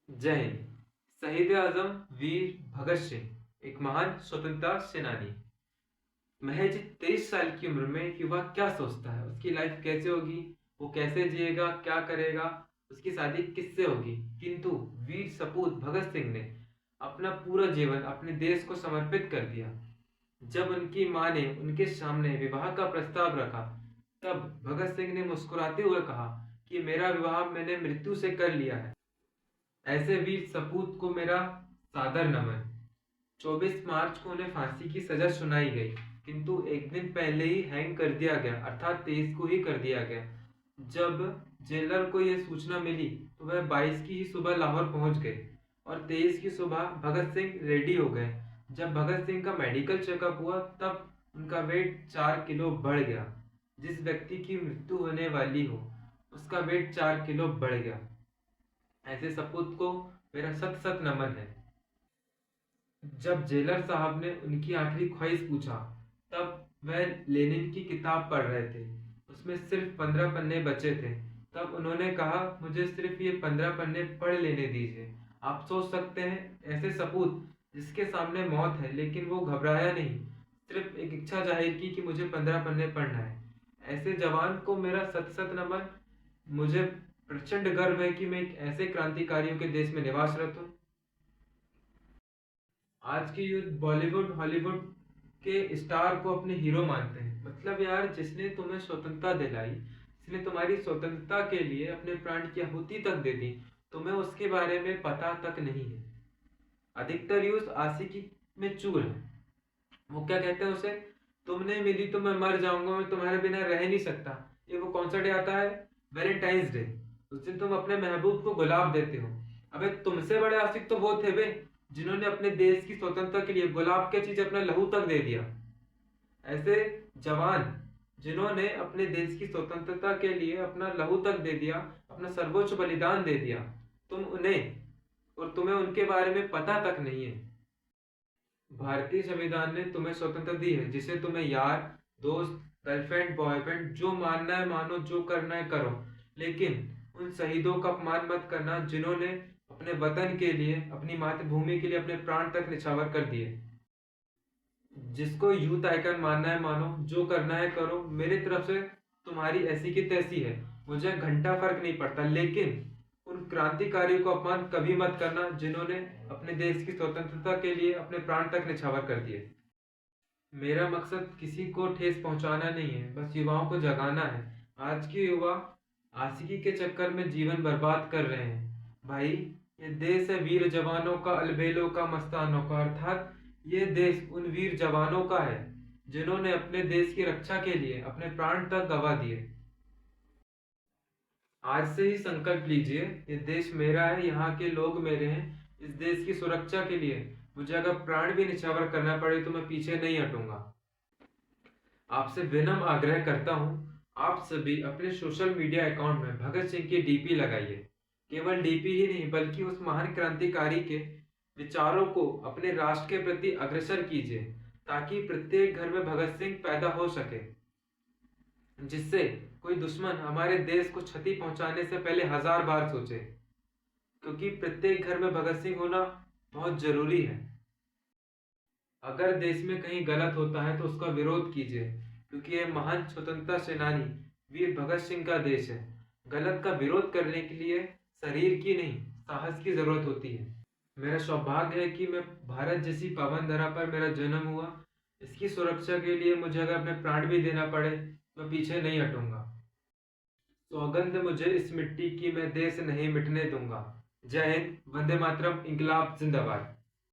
जय हिंद। शहीद आजम वीर भगत सिंह एक महान स्वतंत्रता सेनानी। महज 23 साल की उम्र में युवा क्या सोचता है, उसकी लाइफ कैसे होगी, वो कैसे जिएगा, क्या करेगा, उसकी शादी किससे होगी। किंतु वीर सपूत भगत सिंह ने अपना पूरा जीवन अपने देश को समर्पित कर दिया। जब उनकी मां ने उनके सामने विवाह का प्रस्ताव रखा, तब भगत सिंह ने मुस्कुराते हुए कहा कि मेरा विवाह मैंने मृत्यु से कर लिया है। ऐसे वीर सपूत को मेरा सादर नमन। 24 मार्च को उन्हें फांसी की सजा सुनाई गई, किंतु एक दिन पहले ही हैंग कर दिया गया, अर्थात 23 को ही कर दिया गया। जब जेलर को यह सूचना मिली तो वह 22 की ही सुबह लाहौर पहुंच गए और 23 की सुबह भगत सिंह रेडी हो गए। जब भगत सिंह का मेडिकल चेकअप हुआ तब उनका वेट 4 किलो बढ़ गया। जिस व्यक्ति की मृत्यु होने वाली हो उसका वेट 4 किलो बढ़ गया। ऐसे सपूत को मेरा सत सत नमन है। जब जेलर साहब ने उनकी आखिरी ख्वाहिश पूछा, तब वह लेनिन की किताब पढ़ रहे थे। उसमें सिर्फ 15 पन्ने बचे थे। तब उन्होंने कहा, मुझे सिर्फ ये 15 पन्ने पढ़ लेने दीजिए। आप सोच सकते हैं, ऐसे सपूत जिसके सामने मौत है लेकिन वो घबराया नहीं, सिर्फ एक इच्छा जाहिर की कि मुझे 15 पन्ने पढ़ना है। ऐसे जवान को मेरा सत सत नमन। मुझे प्रचंड गर्व है कि मैं एक ऐसे क्रांतिकारियों के देश में निवासरत हूँ। आज के यूथ बॉलीवुड हॉलीवुड के स्टार को अपने हीरो मानते हैं। मतलब यार, जिसने तुम्हें स्वतंत्रता दिलाई, जिसने तुम्हारी स्वतंत्रता के लिए अपने प्राण की आहुति तक दे दी, तुम्हें उसके बारे में पता तक नहीं है। अधिकतर यूथ आशिकी में चूर है। वो क्या कहते हैं उसे, तुमने मिली तो मैं मर जाऊंगा, मैं तुम्हारे बिना रह नहीं सकता। ये वो कौन सा डे आता है? Valentine's day. उस दिन तुम अपने महबूब को गुलाब देते हो। अबे, तुमसे बड़े आशिक तो वो थे बे, जिन्होंने अपने देश की स्वतंत्रता के लिए गुलाब क्या चीज, अपना लहू तक दे दिया। ऐसे जवान जिन्होंने अपने देश की स्वतंत्रता के लिए अपना लहू तक दे दिया, अपना सर्वोच्च बलिदान दे दिया, तुम उन्हें और तुम्हें उनके बारे में पता तक नहीं है। भारतीय संविधान ने तुम्हें स्वतंत्रता दी है, जिसे तुम्हें यार, दोस्त, गर्लफ्रेंड, बॉयफ्रेंड जो मानना है मानो, जो करना है करो, लेकिन उन शहीदों का अपमान मत करना जिन्होंने अपने वतन के लिए, अपनी मातृभूमि के लिए अपने प्राण तक निछावर कर दिए। जिसको यूथ आइकन मानना है मानो, जो करना है करो। मेरी तरफ से तुम्हारी ऐसी की तैसी है, मुझे घंटा फर्क नहीं पड़ता, लेकिन उन क्रांतिकारियों को अपमान कभी मत करना जिन्होंने अपने देश की स्वतंत्रता के लिए अपने प्राण तक निछावर कर दिए। मेरा मकसद किसी को ठेस पहुंचाना नहीं है, बस युवाओं को जगाना है। आज के युवा आशिकी के चक्कर में जीवन बर्बाद कर रहे हैं। भाई, ये देश है वीर जवानों का, अलबेलों का, मस्तानों का, अर्थात ये देश उन वीर जवानों का है जिन्होंने अपने देश की रक्षा के लिए अपने प्राण तक गंवा दिए। आज से ही संकल्प लीजिए, ये देश मेरा है, यहाँ के लोग मेरे हैं। इस देश की सुरक्षा के लिए मुझे अगर प्राण भी निछावर करना पड़े तो मैं पीछे नहीं हटूंगा। आपसे विनम्र आग्रह करता हूं, आप सभी अपने सोशल मीडिया अकाउंट में भगत सिंह की डीपी लगाइए। केवल डीपी ही नहीं, बल्कि उस महान क्रांतिकारी के विचारों को अपने राष्ट्र के प्रति अग्रसर कीजिए, ताकि प्रत्येक घर में भगत सिंह पैदा हो सके, जिससे कोई दुश्मन हमारे देश को क्षति पहुंचाने से पहले 1000 बार सोचे। क्योंकि प्रत्येक घर में भगत सिंह होना बहुत जरूरी है। अगर देश में कहीं गलत होता है तो उसका विरोध कीजिए, क्योंकि यह महान स्वतंत्रता सेनानी वीर भगत सिंह का देश है। गलत का विरोध करने के लिए शरीर की नहीं, साहस की जरूरत होती है। मेरा सौभाग्य है कि मैं भारत जैसी पावन धरा पर मेरा जन्म हुआ। इसकी सुरक्षा के लिए मुझे अगर अपने प्राण भी देना पड़े, मैं पीछे नहीं हटूंगा। सौगंध मुझे इस मिट्टी की, मैं देश नहीं मिटने दूंगा। जय हिंद, वंदे मातरम, इंकलाब जिंदाबाद।